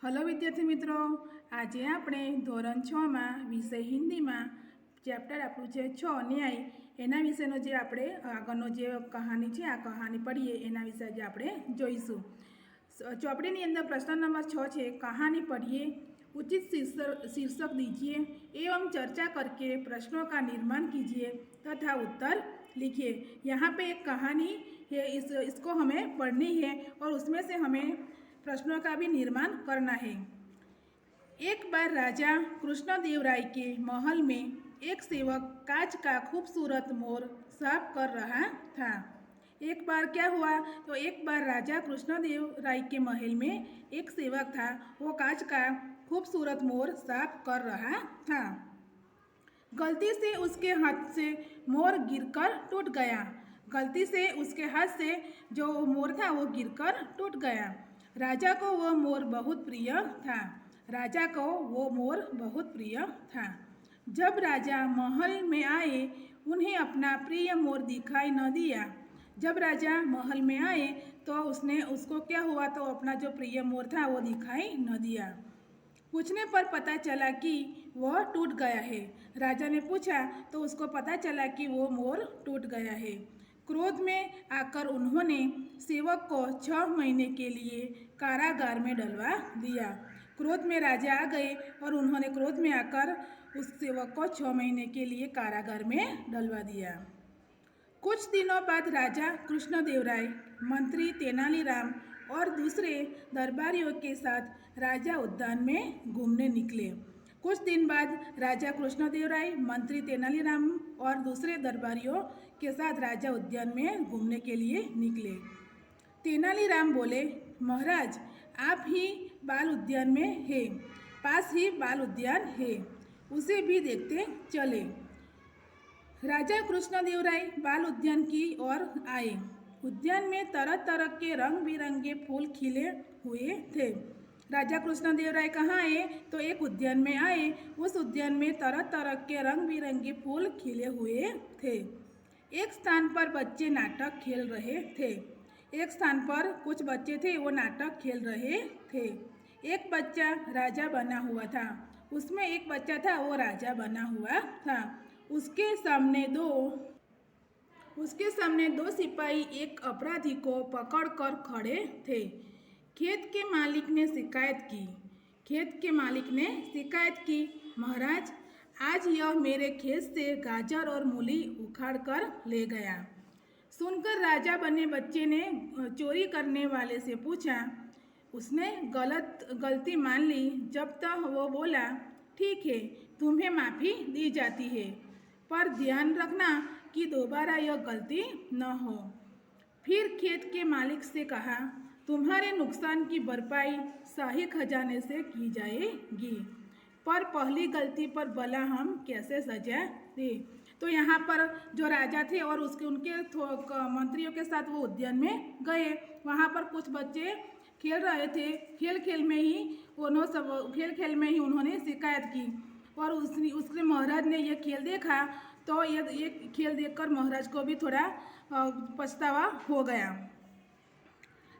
Hello વિદ્યાર્થી મિત્રો, આજે આપણે ધોરણ 6 માં વિષય હિન્દીમાં ચેપ્ટર આપણું છે 6 ન્યાય એના વિશેનો જે આપણે આગળનો જે કહાની છે આ કહાની પઢીએ એના વિશે આજે આપણે જોઈશું। ચોપડીની અંદર પ્રશ્ન નંબર 6 છે, कहानी पढ़िए, उचित शीर्षक दीजिए एवं चर्चा करके प्रश्नों का निर्माण कीजिए तथा उत्तर लिखिए। यहाँ पे एक कहानी है, इसको हमें पढ़नी है और उसमें से हमें प्रश्नों का भी निर्माण करना है। एक बार राजा कृष्णदेव राय के महल में एक सेवक कांच का खूबसूरत मोर साफ कर रहा था। एक बार क्या हुआ तो एक बार राजा कृष्णदेव राय के महल में एक सेवक था, वो कांच का खूबसूरत मोर साफ कर रहा था। गलती से उसके हाथ से मोर गिरकर टूट गया। गलती से उसके हाथ से जो मोर था वो गिरकर टूट गया। राजा को वो मोर बहुत प्रिय था। राजा को वो मोर बहुत प्रिय था। जब राजा महल में आए उन्हें अपना प्रिय मोर दिखाई न दिया। जब राजा महल में आए तो उसको क्या हुआ तो अपना जो प्रिय मोर था वो दिखाई न दिया। पूछने पर पता चला कि वह टूट गया है। राजा ने पूछा तो उसको पता चला कि वो मोर टूट गया है। क्रोध में आकर उन्होंने सेवक को 6 महीने के लिए कारागार में डलवा दिया। क्रोध में राजा आ गए और उन्होंने क्रोध में आकर उस सेवक को 6 महीने के लिए कारागार में डलवा दिया। कुछ दिनों बाद राजा कृष्णदेव राय, मंत्री तेनालीराम और दूसरे दरबारियों के साथ राजा उद्यान में घूमने निकले। कुछ दिन बाद राजा कृष्णदेव राय, मंत्री तेनालीराम और दूसरे दरबारियों के साथ राजा उद्यान में घूमने के लिए निकले। तेनालीराम बोले, महाराज आप ही बाल उद्यान में है, पास ही बाल उद्यान है, उसे भी देखते चले। राजा कृष्णदेव राय बाल उद्यान की ओर आए। उद्यान में तरह तरह के रंग बिरंगे फूल खिले हुए थे। राजा कृष्णदेव राय कहाँ आए तो एक उद्यान में आए। उस उद्यान में तरह तरह के रंग बिरंगे फूल खिले हुए थे। एक स्थान पर बच्चे नाटक खेल रहे थे। एक स्थान पर कुछ बच्चे थे वो नाटक खेल रहे थे। एक बच्चा राजा बना हुआ था, उसमें एक बच्चा था वो राजा बना हुआ था। उसके सामने दो सिपाही एक अपराधी को पकड़कर खड़े थे। खेत के मालिक ने शिकायत की, महाराज आज यह मेरे खेत से गाजर और मूली उखाड़ कर ले गया। सुनकर राजा बने बच्चे ने चोरी करने वाले से पूछा। उसने गलती मान ली। जब तक वो बोला, ठीक है तुम्हें माफ़ी दी जाती है, पर ध्यान रखना कि दोबारा यह गलती न हो। फिर खेत के मालिक से कहा, तुम्हारे नुकसान की भरपाई शाही खजाने से की जाएगी, पर पहली गलती पर भला हम कैसे सजा दें। तो यहाँ पर जो राजा थे और उनके मंत्रियों के साथ वो उद्यान में गए। वहाँ पर कुछ बच्चे खेल रहे थे। खेल खेल में ही उन्होंने शिकायत की और उसके महाराज ने ये खेल देखा तो ये खेल देखकर महाराज को भी थोड़ा पछतावा हो गया।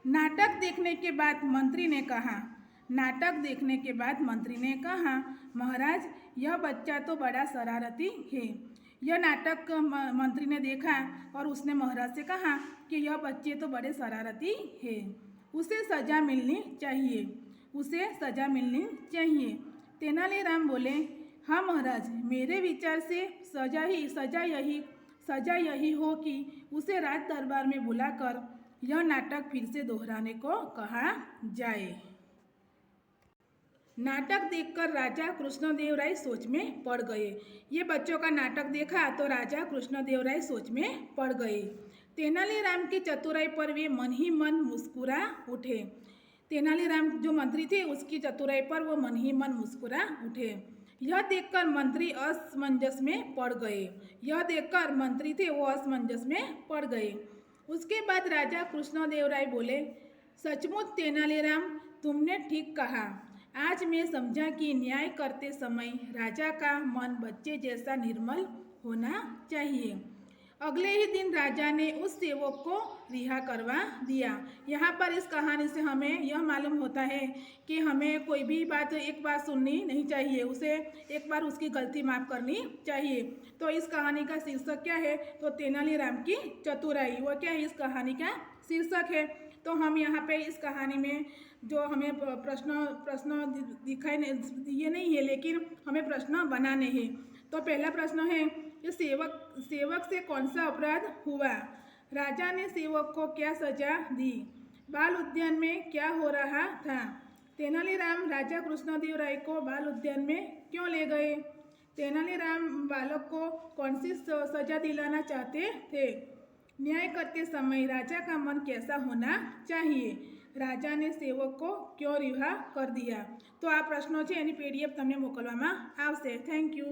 नाटक देखने के बाद मंत्री ने कहा, महाराज यह बच्चा तो बड़ा शरारती है। यह नाटक मंत्री ने देखा और उसने महाराज से कहा कि यह बच्चे तो बड़े शरारती है, उसे सज़ा मिलनी चाहिए। तेनालीराम बोले, हाँ महाराज मेरे विचार से सज़ा यही हो कि उसे राज दरबार में बुलाकर यह नाटक फिर से दोहराने को कहा जाए। नाटक देखकर राजा कृष्णदेव राय सोच में पड़ गए। ये बच्चों का नाटक देखा तो राजा कृष्णदेव राय सोच में पड़ गए। तेनालीराम की चतुराई पर वे मन ही मन मुस्कुरा उठे। तेनालीराम जो मंत्री थे उसकी चतुराई पर वो मन ही मन मुस्कुरा उठे। यह देखकर मंत्री असमंजस में पड़ गए। उसके बाद राजा कृष्णदेव राय बोले, सचमुच तेनालीराम तुमने ठीक कहा। आज मैं समझा कि न्याय करते समय राजा का मन बच्चे जैसा निर्मल होना चाहिए। अगले ही दिन राजा ने उस सेवक को रिहा करवा दिया। यहाँ पर इस कहानी से हमें यह मालूम होता है कि हमें कोई भी बात एक बार सुननी नहीं चाहिए, उसे एक बार उसकी गलती माफ़ करनी चाहिए। तो इस कहानी का शीर्षक क्या है? तो तेनालीराम की चतुराई, वो क्या है इस कहानी का शीर्षक है। तो हम यहाँ पे इस कहानी में जो हमें प्रश्न दिखाई दिए नहीं है, लेकिन हमें प्रश्न बनाने हैं। तो पहला प्रश्न है कि सेवक से कौन सा अपराध हुआ? राजा ने सेवक को क्या सजा दी? बाल उद्यान में क्या हो रहा था? तेनालीराम राजा कृष्णदेव राय को बाल उद्यान में क्यों ले गए? तेनालीराम बालक को कौन सी सजा दिलाना चाहते थे? न्याय करते समय राजा का मन कैसा होना चाहिए? राजा ने सेवक को क्यों रिहा कर दिया? तो आ प्रश्नों છે એની PDF તમને મોકલવામાં આવશે। Thank you.